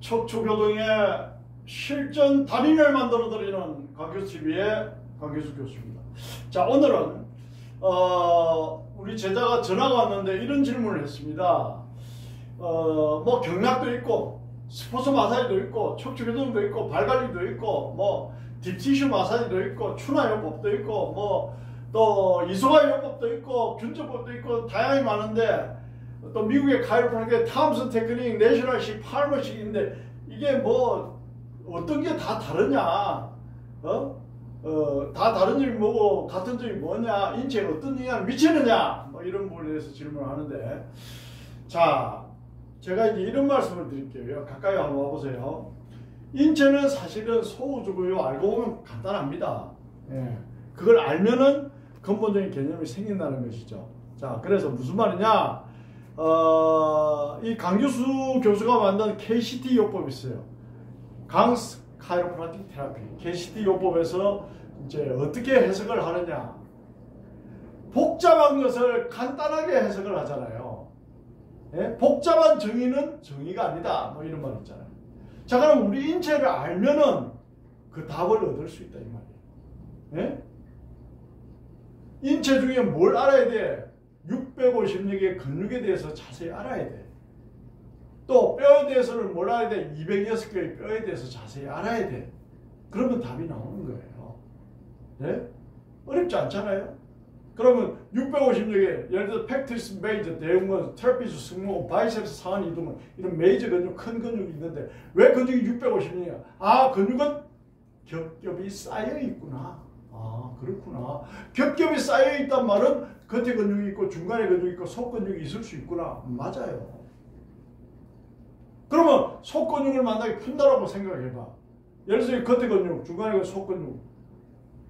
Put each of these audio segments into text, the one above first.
척추교정의 실전 달인을 만들어드리는 강교TV의 강교수 교수입니다. 자, 오늘은 우리 제자가 전화가 왔는데 이런 질문을 했습니다. 뭐 경락도 있고 스포츠 마사지도 있고 척추교정도 있고 발관리도 있고 뭐 딥티슈 마사지도 있고 추나요법도 있고 뭐 또 이소가요법도 있고 균조법도 있고 다양히 많은데 또 미국의 카이로프랙틱 탐슨 테크닉 내셔널식 팔머식인데 이게 뭐 어떤 게 다 다르냐, 다 다른 점이 뭐고 같은 점이 뭐냐, 인체에 어떤 영향을 미치느냐, 뭐 이런 부분에 대해서 질문을 하는데, 자, 제가 이제 이런 말씀을 드릴게요. 가까이 한번 와보세요. 인체는 사실은 소우주고요. 알고 보면 간단합니다. 예. 그걸 알면은 근본적인 개념이 생긴다는 것이죠. 자, 그래서 무슨 말이냐? 이 강교수 교수가 만든 KCT 요법이 있어요. 강스 카이로프라틱 테라피. KCT 요법에서 이제 어떻게 해석을 하느냐? 복잡한 것을 간단하게 해석을 하잖아요. 예? 복잡한 정의는 정의가 아니다. 뭐 이런 말 있잖아요. 자, 그럼 우리 인체를 알면은 그 답을 얻을 수 있다 이 말이에요. 예? 인체 중에 뭘 알아야 돼? 656개의 근육에 대해서 자세히 알아야 돼. 또 뼈에 대해서는 뭘 알아야 돼? 206개의 뼈에 대해서 자세히 알아야 돼. 그러면 답이 나오는 거예요. 네? 어렵지 않잖아요? 그러면 656개, 예를 들어 팩트리스 메이저, 대흉근, 트래피즈, 승모근, 바이셉스, 상완 이동근 이런 메이저 근육, 큰 근육이 있는데 왜 근육이 656이냐? 아, 근육은 겹겹이 쌓여 있구나. 아, 그렇구나. 겹겹이 쌓여 있단 말은 겉에 근육이 있고 중간에 근육이 있고 속 근육이 있을 수 있구나. 맞아요. 그러면 속 근육을 만나게 푼다라고 생각해봐. 예를 들어 겉에 근육, 중간에 속 근육.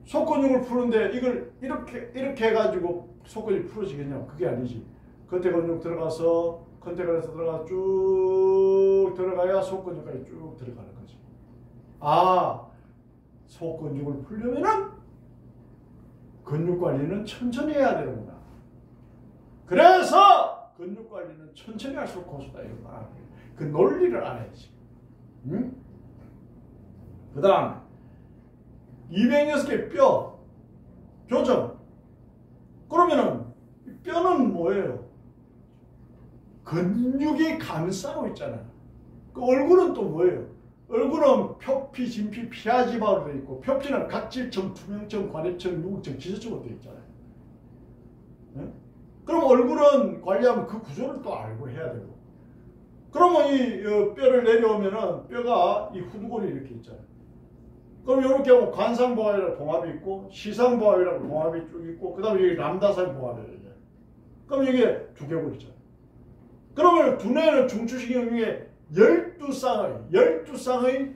속 근육을 푸는데 이걸 이렇게 해가지고 속 근육이 풀어지겠냐? 그게 아니지. 겉에 근육 들어가서 컨테이너에서 들어가 쭉 들어가야 속 근육까지 쭉 들어가는 거지. 아, 속 근육을 풀려면은 근육 관리는 천천히 해야 되는구나. 그래서 근육 관리는 천천히 할수록 고수다 이런 말. 그 논리를 알아야지. 응? 그 다음 206개 뼈 교정. 그러면은 뼈는 뭐예요? 근육이 감싸고 있잖아요. 그 얼굴은 또 뭐예요? 얼굴은 표피, 진피, 피하지바로 되어 있고 표피는 각질층, 투명층, 관입층, 유극층, 기저층으로 되어 있잖아요. 네? 그럼 얼굴은 관리하면 그 구조를 또 알고 해야 되고 그러면 이 뼈를 내려오면은 뼈가 이 후두골이 이렇게 있잖아요. 그럼 이렇게 하면 관상보합이라고 봉합이 있고 시상보합이라고 봉합이 쭉 있고 그 다음에 여기 람다상 보합이에요. 그럼 이게 두개골 있잖아요. 그러면 두뇌는 중추신경 중에 12쌍의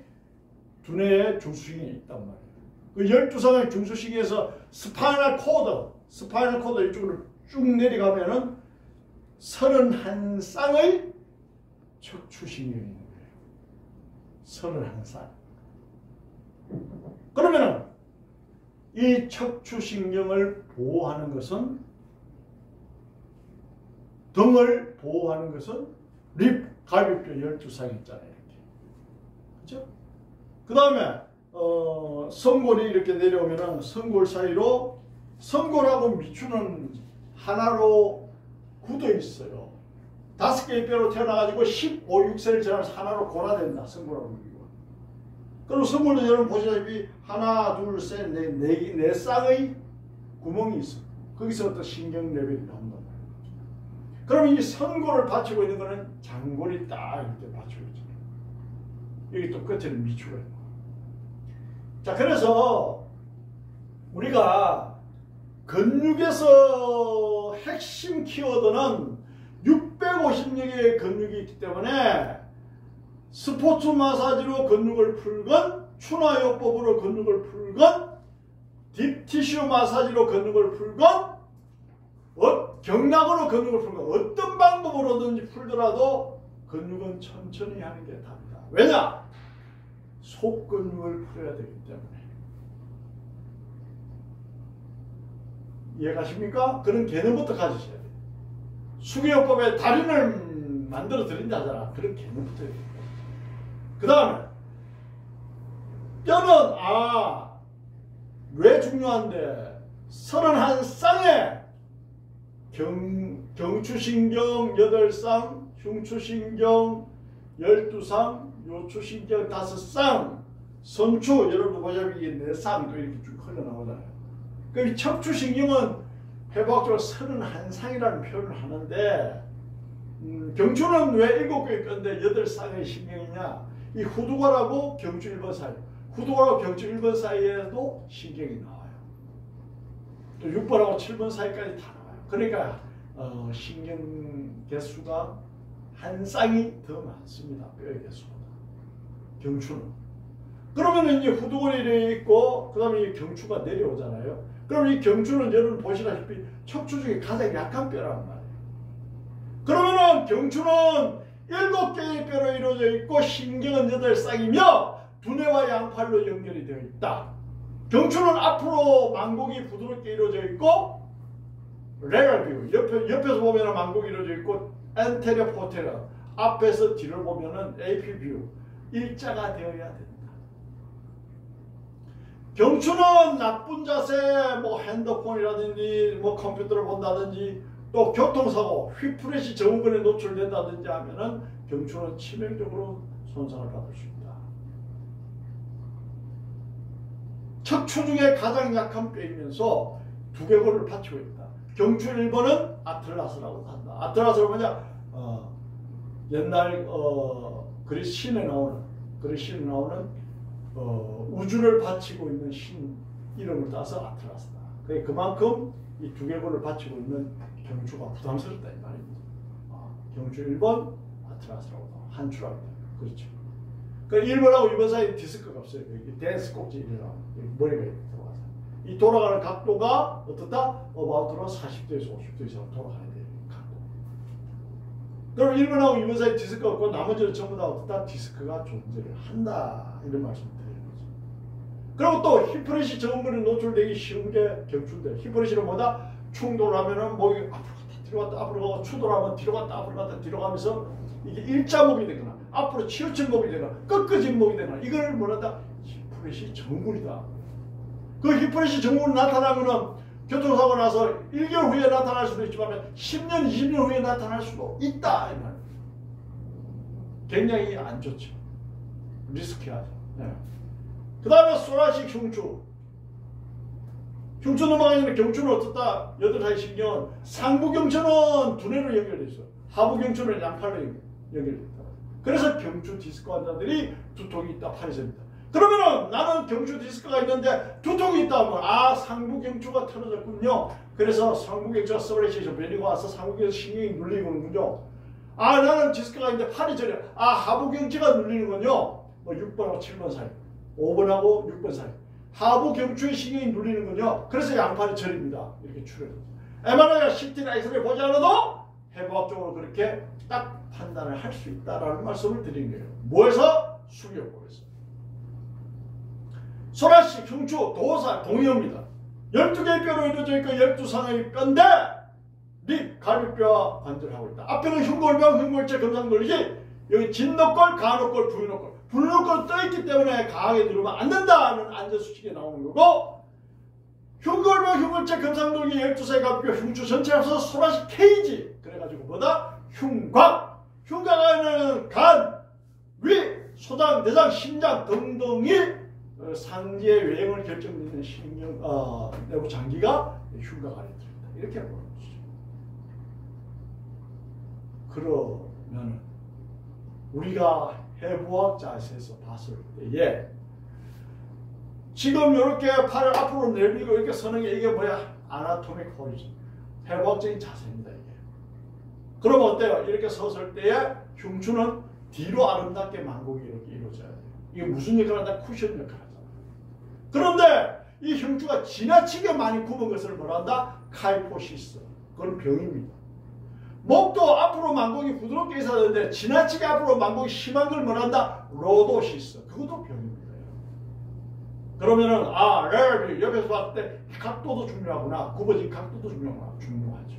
두뇌에 중추신경이 있단 말이에요. 그 12쌍의 중추신경에서 스파이널 코드 이쪽으로 쭉 내려가면은 31쌍의 척추신경이 있는 거예요. 31쌍. 그러면은 이 척추신경을 보호하는 것은 등을 보호하는 것은 갈비뼈 12쌍이 있잖아요. 이렇게. 그죠? 그 다음에 성골이 이렇게 내려오면은 성골 사이로 성골하고 미추는 하나로 굳어 있어요. 5개의 뼈로 태어나가지고 15,6세를 지나면서 하나로 골아댄다. 성골하고 미추가. 그리고 성골도 여러분 보시다시피 하나, 둘, 셋, 네 쌍의 구멍이 있어. 거기서 어떤 신경 레벨이 나온단 말이에요. 그럼 이 선골을 받치고 있는 거는 장골이 딱 이렇게 받치고 있잖아요. 여기 또 끝에는 미추가 있고. 자, 그래서 우리가 근육에서 핵심 키워드는 650여 개의 근육이 있기 때문에 스포츠 마사지로 근육을 풀건 추나요법으로 근육을 풀건 딥티슈 마사지로 근육을 풀건 경락으로 근육을 풀건 어떤 방법으로든지 풀더라도 근육은 천천히 하는 게 답이다. 왜냐? 속근육을 풀어야 되기 때문에. 이해가십니까? 그런 개념부터 가지셔야 돼요. 수기요법의 달인을 만들어 드린다잖아. 그런 개념부터 해야 돼요. 그 다음에 뼈는 왜 중요한데 31쌍에 경추신경 8쌍, 흉추신경 12쌍, 요추신경 5쌍, 선추 여러분 보자면 이게 4쌍 또 이렇게 쭉 흘러나오잖아요. 그럼 척추신경은 해부학적으로 31쌍이라는 표현을 하는데 경추는 왜 7개의 뼈인데 8쌍의 신경이냐? 이 후두골하고 경추 1번 사이, 후두골하고 경추 1번 사이에도 신경이 나와요. 또 6번하고 7번 사이까지 다 나와요. 그러니까 신경 개수가 한 쌍이 더 많습니다. 뼈의 개수보다. 경추는. 그러면 이제 후두골이 이렇게 있고 그 다음에 경추가 내려오잖아요. 그럼 이 경추는 여러분 보시다시피 척추 중에 가장 약한 뼈란 말이에요. 그러면은 경추는 7개의 뼈로 이루어져 있고 신경은 8쌍이며 두뇌와 양팔로 연결이 되어 있다. 경추는 앞으로 망곡이 부드럽게 이루어져 있고 레럴 뷰 옆에서 보면 망곡이 이루어져 있고 엔테리어 포테리어 앞에서 뒤를 보면은 AP 뷰 일자가 되어야 된다. 경추는 나쁜 자세, 뭐 핸드폰이라든지 뭐 컴퓨터를 본다든지 또 교통사고, 휘프레시 증후군에 노출된다든지 하면은 경추는 치명적으로 손상을 받을 수 있다. 척추 중에 가장 약한 뼈이면서 두개골을 받치고 있다. 경추 1번은 아틀라스라고 한다. 아틀라스는 뭐냐? 옛날 그리스 신에 나오는 우주를 바치고 있는 신 이름을 따서 아틀라스다. 그만큼 이 두개골을 바치고 있는 경추가 부담스럽다 이 말입니다. 경추 1번 아틀라스라고 한추라고 합니다. 그렇죠. 그러니까 1번하고 2번 사이에 디스크가 없어요. 여기 댄스 꼭지이라고 머리가 들어가서 이 돌아가는 각도가 어떻다? 어바웃으로 40도에서 50도 이상 돌아가야 돼요. 각도. 그럼 1번하고 2번 사이에 디스크가 없고 나머지는 전부 다 어떻다? 디스크가 존재를 한다. 이런 말씀을 드리는 거죠. 그리고 또 히프레시 증후군에 노출되기 쉬운 게 경추인데 히프레시는 뭐다? 충돌하면은 목이 앞으로 갔다 뒤로 갔다 앞으로 가고 추돌하면 뒤로 갔다 앞으로 갔다 뒤로 가면서 이게 일자목이 되거나 앞으로 치우친 목이 되거나 꺾어진 목이 되거나 이걸 뭐라다? 히프레시 증후군이다. 그 히프레시 증후군 나타나면은 교통사고 나서 1개월 후에 나타날 수도 있지만 10년, 20년 후에 나타날 수도 있다. 이 말. 굉장히 안 좋죠. 리스키하죠. 네. 그 다음에 소라식 흉추. 흉추 넘어가는 경추는 어떻다? 8사이 신경은 상부 경추는 두뇌로 연결되어 있어. 하부 경추는 양팔로 연결되어 있다. 그래서 경추 디스크 환자들이 두통이 있다. 파리sem입니다. 그러면은 나는 경추 디스크가 있는데 두통이 있다 하면 상부 경추가 틀어졌군요. 그래서 상부 경추가 서브레이션 변이가 와서 상부 경추 신경이 눌리는군요. 나는 디스크가 있는데 팔이 저려. 하부 경추가 눌리는군요. 뭐 6번하고 7번 사이, 5번하고 6번 사이. 하부 경추의 신경이 눌리는군요. 그래서 양팔이 저립니다. 이렇게 추려져요. MRI나 CT나 엑스레이 보지 않아도 해부학적으로 그렇게 딱 판단을 할 수 있다라는 말씀을 드린 거예요. 뭐에서? 수경골에서. 소라식, 흉추, 도살, 동의어입니다. 12개의 뼈로 이루어져 있고 12상의 뼈인데 립, 갈비뼈와 관절을 하고 있다. 앞에는 흉골병, 흉골체, 금상돌리기, 여기 진노골, 간호골, 부인호골. 부인호골 떠있기 때문에 강하게 누르면 안 된다는 안전수칙이 나오는 거고 흉골병, 흉골체, 금상돌기 12사의 갈비뼈, 흉추 전체에 합쳐서 소라식 케이지. 그래가지고 뭐다? 흉곽. 흉곽에는 간, 위, 소장, 내장, 심장 등등이 상지의 외형을 결정짓는 신경, 내부 장기가 흉곽 안에 들어있다. 이렇게 보는 거죠. 그러면 우리가 해부학 자세에서 봤을 때에 지금 이렇게 팔을 앞으로 내밀고 이렇게 서는 게 이게 뭐야? 아나토믹 포지션. 해부학적인 자세입니다. 이게. 그럼 어때요? 이렇게 섰을 때에 흉추는 뒤로 아름답게 망곡이 이렇게 이루어져야 돼요. 이게 무슨 역할을 한다? 쿠션 역할을 하잖아. 그런데 이 흉추가 지나치게 많이 굽은 것을 뭐라 한다? 카이포시스. 그건 병입니다. 목도 앞으로 망곡이 부드럽게 있어야 되는데 지나치게 앞으로 망곡이 심한 걸 뭐라 한다? 로도시스. 그것도 병입니다. 그러면은 레벨 옆에서 봤을 때 각도도 중요하구나. 굽어진 각도도 중요하죠.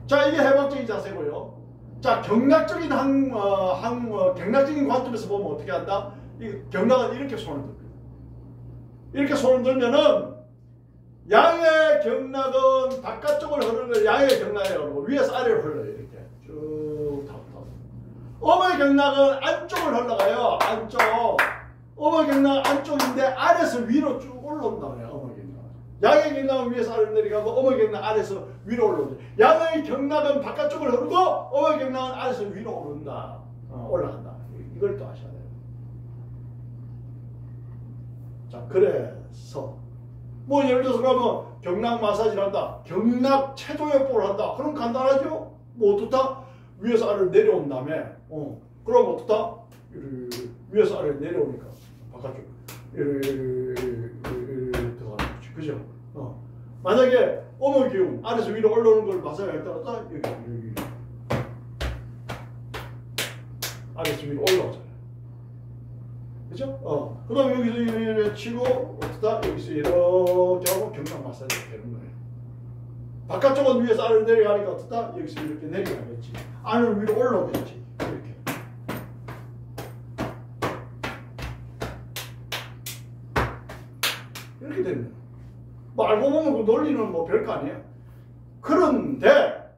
자, 이게 해부학적인 자세고요. 자, 경락적인 경락적인 관점에서 보면 어떻게 한다? 이 경락은 이렇게 손을 듭니다. 이렇게 손을 들면은 양의 경락은 바깥쪽을 흐르는 걸 양의 경락이 흐르고 위에서 아래로 흘러요. 이렇게 쭉 타고. 음의 경락은 안쪽을 흘러가요. 안쪽. 음의 경락은 안쪽인데 아래에서 위로 쭉 올라온다 그래요. 음의 경락. 양의 경락은 위에서 아래로 내려가고 음의 경락은 아래에서 위로 올라오죠. 양의 경락은 바깥쪽을 흐르고 음의 경락은 아래에서 위로 오른다. 올라간다. 이걸 또 아셔야 돼요. 자, 그래서 뭐 예를 들어서 그러면 경락 마사지를 한다. 경락 체조요법을 한다. 그럼 간단하죠? 뭐 어떻다? 위에서 아래로 내려온 다음에 그럼 어떻다? 위에서 아래로 내려오니까 바깥쪽 들어가는 거지. 그죠? 만약에 음의 기운 아래에서 위로 올라오는 걸 마사지할 때 어떻다? 여기 아래에서 위로 올라오잖아요. 그죠? 그 다음에 여기서 이렇게 치고 어떻다? 여기서 이렇게 하고 경락 마사지가 되는 거예요. 바깥쪽은 위에서 아래로 내려가니까 어떻다? 여기서 이렇게 내려가겠지. 안으로 위로 올라오겠지. 이렇게. 이렇게 되는 거예요. 뭐 알고 보면 그 논리는 뭐 별거 아니에요. 그런데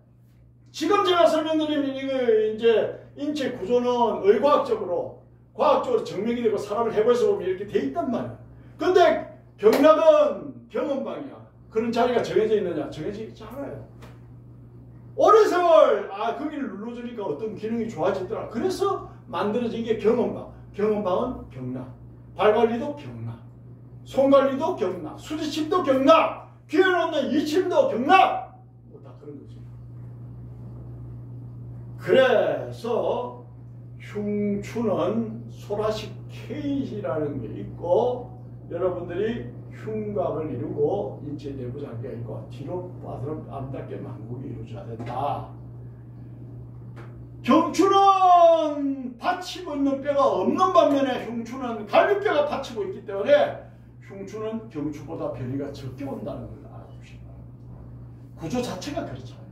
지금 제가 설명드리는 이거 이제 인체 구조는 의과학적으로 과학적으로 증명이 되고 사람을 해봐서 보면 이렇게 돼 있단 말이야. 근데 경락은 경험방이야. 그런 자리가 정해져 있느냐? 정해져 있지 않아요. 오랜 세월 거기를 눌러주니까 어떤 기능이 좋아지더라. 그래서 만들어진 게 경험방. 경험방은 경락. 발 관리도 경락. 손 관리도 경락. 수지침도 경락. 귀에 넣는 이침도 경락. 뭐 다 그런 거지. 그래서 흉추는 소라식 케이지라는 게 있고 여러분들이 흉곽을 이루고 인체 내부 장기가 있고 뒤로 빠져서 암닫게 만국이 이루어져야 된다. 경추는 받치고 있는 뼈가 없는 반면에 흉추는 갈비뼈가 받치고 있기 때문에 흉추는 경추보다 변이가 적게 온다는 걸 알아두시기 바랍니다. 구조 자체가 그렇잖아요.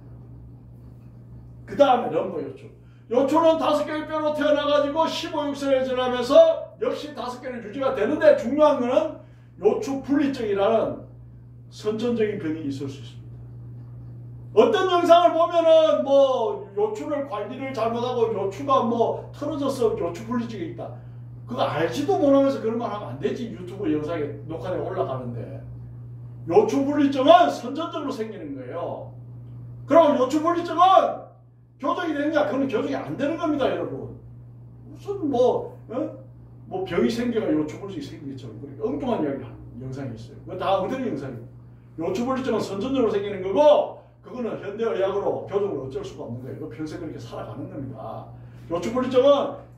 그 다음에 럼버 요추. 요추는 5개의 뼈로 태어나가지고 15육세를 지나면서 역시 5개는 유지가 되는데 중요한 거는 요추 분리증이라는 선천적인 병이 있을 수 있습니다. 어떤 영상을 보면은 뭐 요추를 관리를 잘못하고 요추가 뭐 틀어져서 요추 분리증이 있다. 그거 알지도 못하면서 그런 말 하면 안 되지. 유튜브 영상에 녹화돼 올라가는데 요추 분리증은 선천적으로 생기는 거예요. 그럼 요추 분리증은 교정이 되느냐? 그건 교정이 안 되는 겁니다, 여러분. 무슨 뭐 병이 생겨가 요추분리증이 생기겠죠. 엉뚱한 이야기 영상이 있어요. 그거 다 엉터리 영상이에요. 요추분리증은 선천적으로 생기는 거고, 그거는 현대의학으로 교정을 어쩔 수가 없는 거예요. 이거 평생 그렇게 살아가는 겁니다. 요추분리증은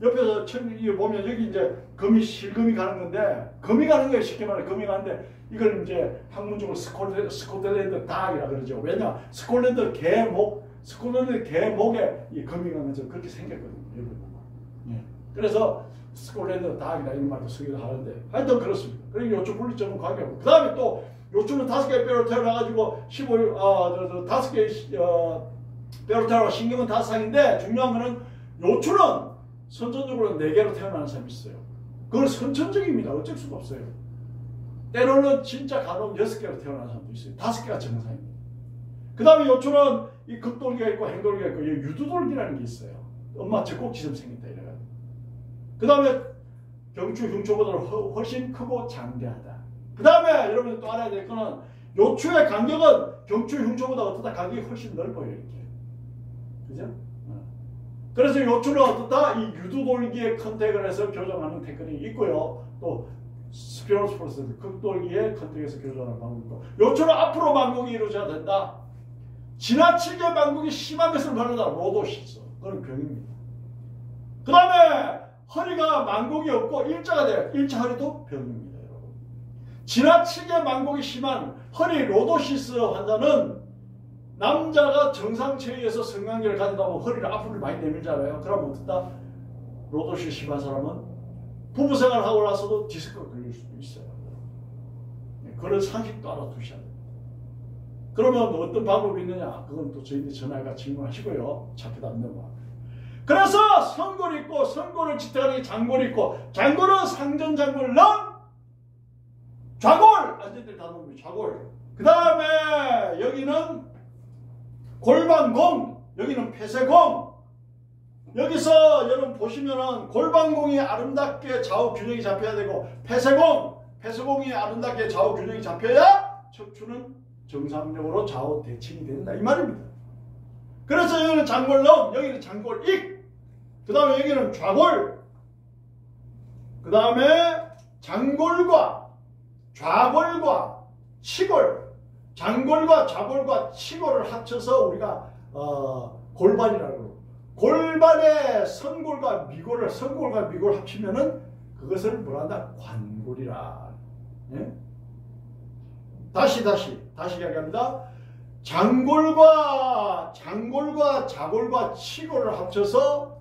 옆에서 이거 보면 여기 이제 실금이 가는 건데, 금이 가는 거예요. 쉽게 말해 금이 가는데, 이걸 이제 학문적으로 스코틀랜드 닭이라 그러죠. 왜냐? 스코틀랜드 개목에 이 금이 가는 것처럼 그렇게 생겼거든요. 여기 보면. 예. 그래서 스콜랜드 닭이라 이런 말도 쓰기도 하는데 하여튼 그렇습니다. 그리고 요추 분리증은 관계없고 그 다음에 또 요추는 5개의 뼈로 태어나가지고 5개의 뼈로 태어나고 신경은 5상인데 중요한 거는 요추는 선천적으로 4개로 태어나는 사람이 있어요. 그건 선천적입니다. 어쩔 수가 없어요. 때로는 진짜 간혹 6개로 태어나는 사람도 있어요. 5개가 정상입니다. 그 다음에 요추는 이 극돌기가 있고 행돌기가 있고 유두돌기라는 게 있어요. 엄마 젖꼭지처럼 생긴다 이래요. 그 다음에 경추, 흉추보다 훨씬 크고 장대하다. 그 다음에 여러분이 또 알아야 될 거는 요추의 간격은 경추, 흉추보다 어떻다 간격이 훨씬 넓어요. 이렇게. 그죠? 그래서 요추는 어떻다? 이 유두돌기에 컨택을 해서 교정하는 테크닉이 있고요. 또 스피노스포스 극돌기에 컨택해서 교정하는 방법이 있고 요추는 앞으로 만국이 이루어져야 된다. 지나치게 만국이 심한 것을 말하다 로도시스. 그건 병입니다. 그 다음에 허리가 만국이 없고 일자가 돼요. 일자 허리도 병입니다. 여러분. 지나치게 만국이 심한 허리 로도시스 환자는 남자가 정상 체위에서 성관계를 가지다 보면 허리를 앞으로 많이 내밀잖아요. 그럼 어떻다? 로도시스 심한 사람은 부부생활을 하고 나서도 디스크가 걸릴 수도 있어요. 그런 상식도 알아두셔야 됩니다. 그러면 어떤 방법이 있느냐? 그건 또 저희들이 전화가 질문하시고요. 잡혀다 안 넘어갑니다. 그래서 성골이 있고 성골을 지탱하는 장골이 있고 장골은 상전장골 넌 좌골 앉을 다 놓으면 좌골. 그 다음에 여기는 골반공, 여기는 폐쇄공. 여기서 여러분 보시면은 골반공이 아름답게 좌우 균형이 잡혀야 되고 폐쇄공이 아름답게 좌우 균형이 잡혀야 척추는 정상적으로 좌우 대칭이 된다 이 말입니다. 그래서 여기는 장골넘, 여기는 장골익, 그 다음에 여기는 좌골, 그 다음에 장골과 좌골과 치골, 장골과 좌골과 치골을 합쳐서 우리가 골반이라고 그러고, 골반의 선골과 미골을 선골과 미골 합치면은 그것을 뭐란다? 관골이라. 예? 다시 이야기합니다. 장골과 좌골과 치골을 합쳐서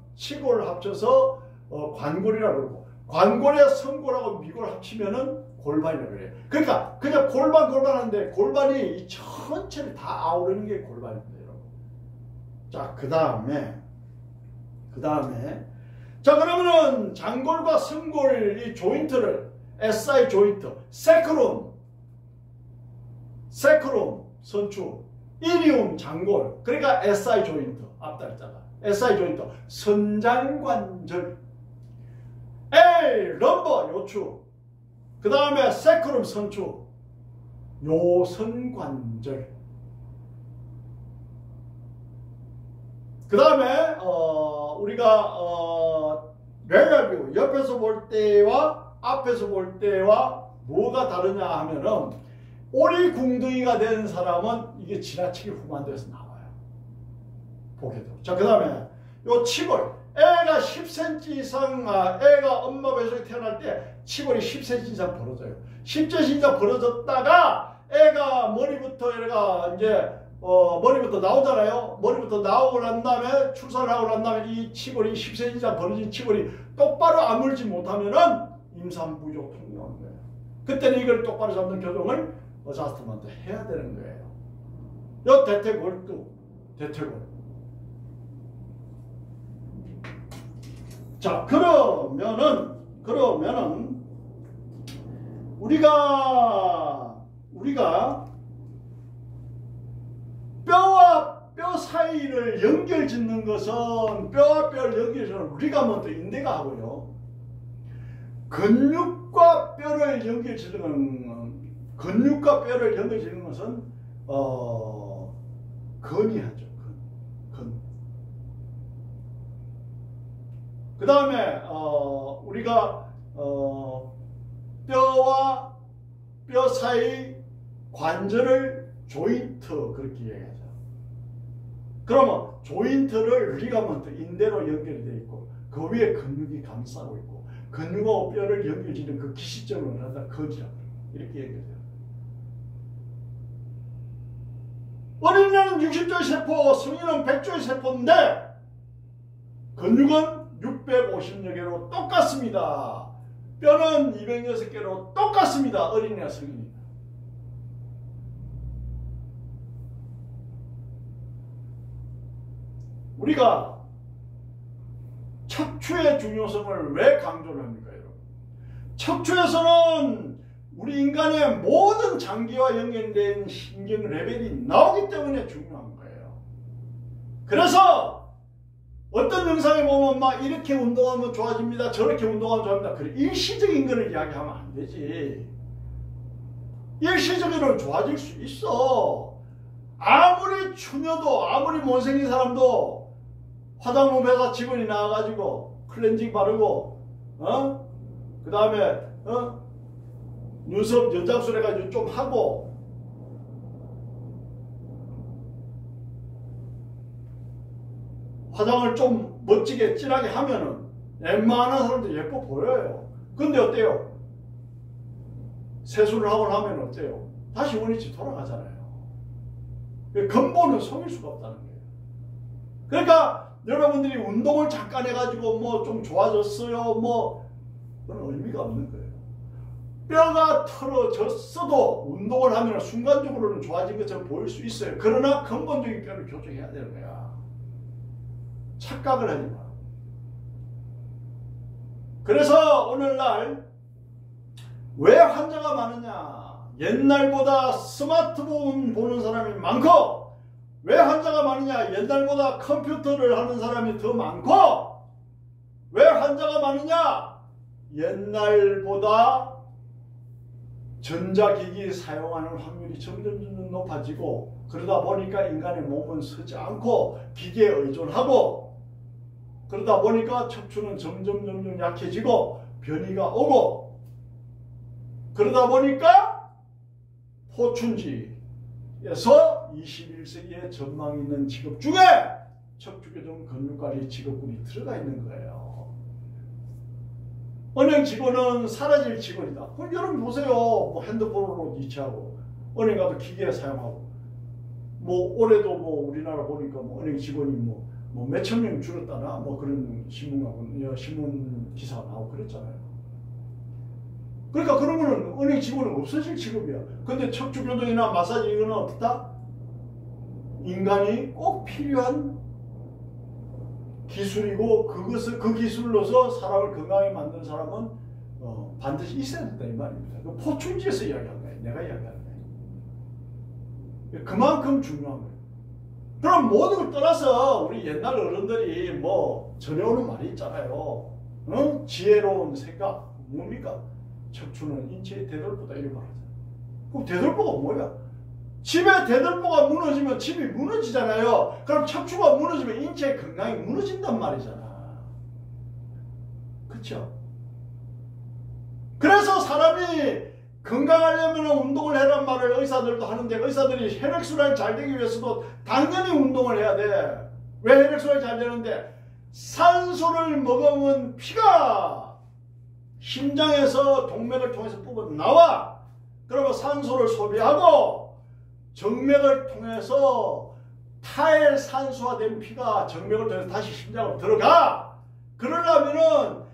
관골이라고 그러고, 관골의 선골하고 미골을 합치면은 골반이라고 그래요. 그러니까 그냥 골반하는데 골반이 이 전체를 다 아우르는 게 골반입니다, 여러분. 자, 그 다음에 자, 그러면은 장골과 선골 이 조인트를 SI 조인트, 세크룸 선추, 이리움 장골, 그러니까 SI 조인트 앞달자가 SI 조인트, 선장관절, L 럼버 요추, 그 다음에 세크룸 선추, 요선관절. 그 다음에 우리가 레벨뷰 옆에서 볼 때와 앞에서 볼 때와 뭐가 다르냐 하면은, 오리궁둥이가 된 사람은 이게 지나치게 후만돼서 나와요. 보게도. 자, 그 다음에 요 치골, 애가 10cm 이상, 애가 엄마 뱃속에 태어날 때 치골이 10cm 이상 벌어져요. 10cm 이상 벌어졌다가 애가 머리부터 얘가 이제 머리부터 나오잖아요. 머리부터 나오고 난 다음에 출산을 하고 난 다음에 이 치골이 10cm 이상 벌어진 치골이 똑바로 아물지 못하면은 임산부족 통용하는 거예요. 그때는 이걸 똑바로 잡는 교정을 어자스트먼트 해야 되는 거예요. 요 대퇴골도 대퇴골. 자, 그러면은 우리가 뼈와 뼈 사이를 연결짓는 것은, 뼈와 뼈를 연결짓는 리가먼트 인대가 하고요, 근육과 뼈를 연결짓는 것은 근이 하죠. 근. 그 다음에 우리가 뼈와 뼈 사이 관절을 조인트 그렇게 얘기하죠. 그러면 조인트를 리가먼트 인대로 연결이 되어 있고, 그 위에 근육이 감싸고 있고, 근육하고 뼈를 연결짓는 그 기시점을 말한다 근이라고 이렇게 얘기해요. 어린이는 60조의 세포, 성인은 100조의 세포인데 근육은 650여 개로 똑같습니다. 뼈는 206개로 똑같습니다. 어린이와 성인이. 우리가 척추의 중요성을 왜 강조를 합니까, 여러분? 척추에서는 우리 인간의 모든 장기와 연결된 신경 레벨이 나오기 때문에 중요한 거예요. 그래서 어떤 영상에 보면 막 이렇게 운동하면 좋아집니다, 저렇게 운동하면 좋아집니다. 그래, 일시적인 거를 이야기하면 안 되지. 일시적으로 좋아질 수 있어. 아무리 추녀도, 아무리 못생긴 사람도 화장품 회사 직원이 나와가지고 클렌징 바르고, 그 다음에 눈썹 연장술 해가지고 좀 하고, 화장을 좀 멋지게 진하게 하면은 웬만한 사람도 예뻐 보여요. 근데 어때요? 세수를 하고 나면 어때요? 다시 원위치 돌아가잖아요. 근본은 속일 수가 없다는 거예요. 그러니까 여러분들이 운동을 잠깐 해가지고 뭐 좀 좋아졌어요, 뭐 그건 의미가 없는 거예요. 뼈가 털어졌어도 운동을 하면 순간적으로는 좋아진 것처럼 보일 수 있어요. 그러나 근본적인 뼈를 교정해야 되는 거야. 착각을 하지 마. 그래서 오늘날 왜 환자가 많으냐? 옛날보다 스마트폰 보는 사람이 많고, 왜 환자가 많으냐? 옛날보다 컴퓨터를 하는 사람이 더 많고, 왜 환자가 많으냐? 옛날보다 전자기기 사용하는 확률이 점점 높아지고, 그러다 보니까 인간의 몸은 서지 않고 기계에 의존하고, 그러다 보니까 척추는 점점 약해지고 변이가 오고, 그러다 보니까 포춘지에서 21세기의 전망이 있는 직업 중에 척추교정 근육관리 직업군이 들어가 있는 거예요. 은행 직원은 사라질 직원이다. 그럼 여러분 보세요. 뭐 핸드폰으로 이체하고, 은행 가도 기계 사용하고, 뭐 올해도 뭐 우리나라 보니까 뭐 은행 직원이 뭐 몇천 명 줄었다나 뭐 그런 신문 기사가 나오고 그랬잖아요. 그러니까 그러면은 은행 직원은 없어질 직업이야. 근데 척추교정이나 마사지 이거는 어떻다? 인간이 꼭 필요한 기술이고, 그 기술로서 사람을 건강하게 만드는 사람은 반드시 있어야 된다 이 말입니다. 그 포춘지에서 이야기한 거예요. 내가 이야기하는 거예요. 그만큼 중요한 거예요. 그럼 모든 걸 떠나서 우리 옛날 어른들이 뭐 전해오는 말이 있잖아요. 지혜로운 생각 뭡니까? 척추는 인체의 대들보다 이렇게 말하잖아요. 그럼 대들보가 뭐야? 집에 대들보가 무너지면 집이 무너지잖아요. 그럼 척추가 무너지면 인체의 건강이 무너진단 말이잖아. 그렇죠? 그래서 사람이 건강하려면 운동을 해란 말을 의사들도 하는데, 의사들이 혈액순환이 잘 되기 위해서도 당연히 운동을 해야 돼. 왜 혈액순환이 잘 되는데? 산소를 먹으면 피가 심장에서 동맥을 통해서 뽑아 나와. 그러면 산소를 소비하고 정맥을 통해서 탈산소화된 피가 정맥을 통해서 다시 심장으로 들어가. 그러려면은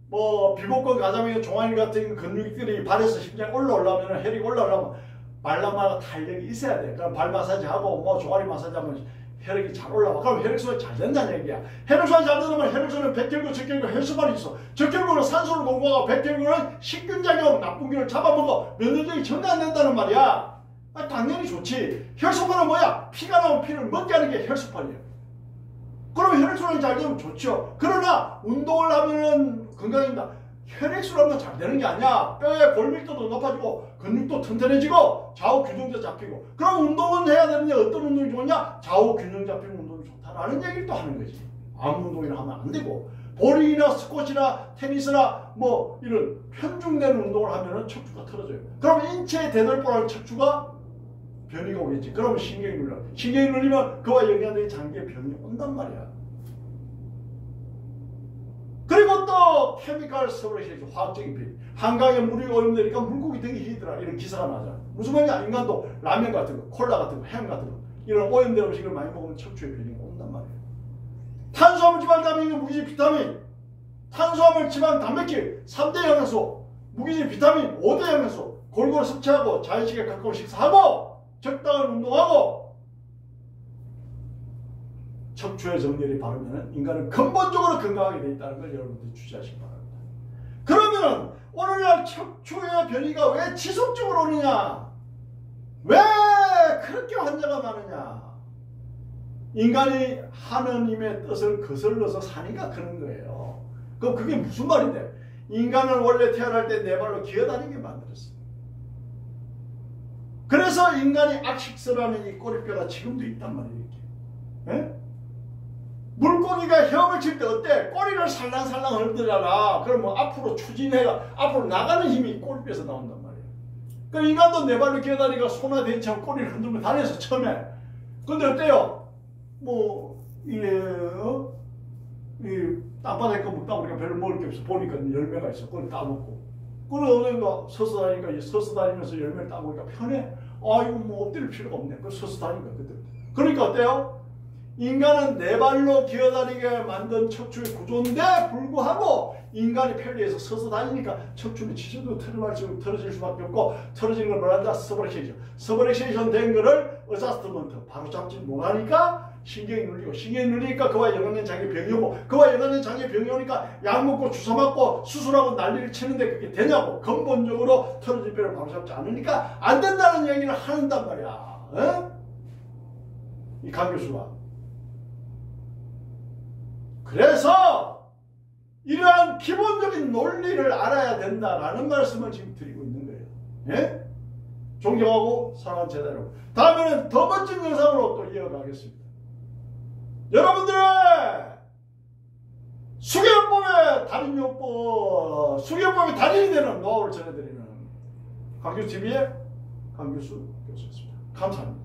뭐 비복근 가자미나 종아리 같은 근육들이 발에서 심장에 올라오려면, 혈액이 올라오려면 발라마가 탄력이 있어야 돼. 그럼 발 마사지 하고 뭐 종아리 마사지 하면 혈액이 잘 올라와. 그럼 혈액순환이 잘 된다는 얘기야. 혈액순환이 잘 되면 혈액순환은 백혈구, 적혈구, 혈소반이 있어. 적혈구는 산소를 공부하고 백혈구는 식균작용, 나쁜 균을 잡아먹어 면역력이 전혀 안 된다는 말이야. 당연히 좋지. 혈소판은 뭐야? 피가 나온 피를 먹게 하는 게 혈소판이야. 그러면 혈액순환이 잘 되면 좋죠. 그러나 운동을 하면은 건강입니다. 혈액순환만 잘 되는 게 아니야. 뼈의 골밀도도 높아지고 근육도 튼튼해지고 좌우 균형도 잡히고. 그럼 운동은 해야 되는데 어떤 운동이 좋냐? 좌우 균형 잡히는 운동이 좋다라는 얘기를 또 하는 거지. 아무 운동이나 하면 안 되고, 볼링이나 스쿼시나 테니스나 뭐 이런 편중된 운동을 하면은 척추가 틀어져요. 그럼 인체의 대들보라는 척추가 변이가 오겠지. 그러면 신경이 눌러. 신경이 눌리면 그와 연관된 장기에 변이 온단 말이야. 그리고 또 케미컬 서브레이션, 화학적인 변이. 한강에 물이 오염되니까 물고기 되게 희더라. 이런 기사가 나잖아. 무슨 말이냐? 인간도 라면 같은 거, 콜라 같은 거, 햄 같은 거, 이런 오염된 음식을 많이 먹으면 척추에 변이가 온단 말이야. 탄수화물, 지방, 단백질, 무기질, 비타민. 탄수화물, 지방, 단백질 3대 영양소, 무기질, 비타민 5대 영양소. 골고루 섭취하고 자연식에 가까운 식사하고 적당한 운동하고 척추의 정렬이 바르면 인간은 근본적으로 건강하게 되어 있다는 걸 여러분들이 주시하시기 바랍니다. 그러면 오늘날 척추의 변이가 왜 지속적으로 오느냐? 왜 그렇게 환자가 많으냐? 인간이 하느님의 뜻을 거슬러서 사니까 그런 거예요. 그럼 그게 무슨 말인데? 인간은 원래 태어날 때 네 발로 기어다니게 만들었어요. 그래서 인간이 악식서라는 이 꼬리뼈가 지금도 있단 말이에요. 예? 물고기가 헤엄을 칠 때 어때? 꼬리를 살랑살랑 흔들잖아. 그럼 뭐 앞으로 추진해가 앞으로 나가는 힘이 꼬리뼈에서 나온단 말이에요. 그럼 인간도 네 발로 기어다니까 소나 돼지처럼 꼬리를 흔들면 다녔어 처음에. 근데 어때요? 뭐 이게 이 땅바닥에 거 먹다 보니까 별로 먹을 게 없어. 보니까 열매가 있어. 그걸 따먹고. 그래 어딘가 서서 다니니까 서서 다니면서 열매를 따먹으니까 편해. 아 이거 뭐 엎드릴 필요가 없네. 그 서서 다니니까 그때. 그러니까 어때요? 인간은 네 발로 기어다니게 만든 척추의 구조인데 불구하고 인간이 편리해서 서서 다니니까 척추는 지쳐도 틀어질 수밖에 없고, 틀어진 걸 뭐란다? 서브렉세이션. 서브렉세이션 된 거를 어자스트먼트 바로 잡지 못하니까 신경이 눌리고, 신경이 눌리니까 그와 연관된 장애 병이 오고, 그와 연관된 장애 병이 오니까 약 먹고 주사 맞고 수술하고 난리를 치는데 그게 되냐고. 근본적으로 틀어진 뼈를 바로잡지 않으니까 안 된다는 얘기를 한단 말이야. 어? 이 강 교수가. 그래서 이러한 기본적인 논리를 알아야 된다라는 말씀을 지금 드리고 있는 거예요. 예? 존경하고 사랑하는 제자 여러분, 다음에는 더 멋진 영상으로 또 이어가겠습니다. 여러분들의 수계요법의 달인요법, 수계요법의 달인이 되는 노하우를 전해드리는 강교TV의 강교수 교수였습니다. 감사합니다.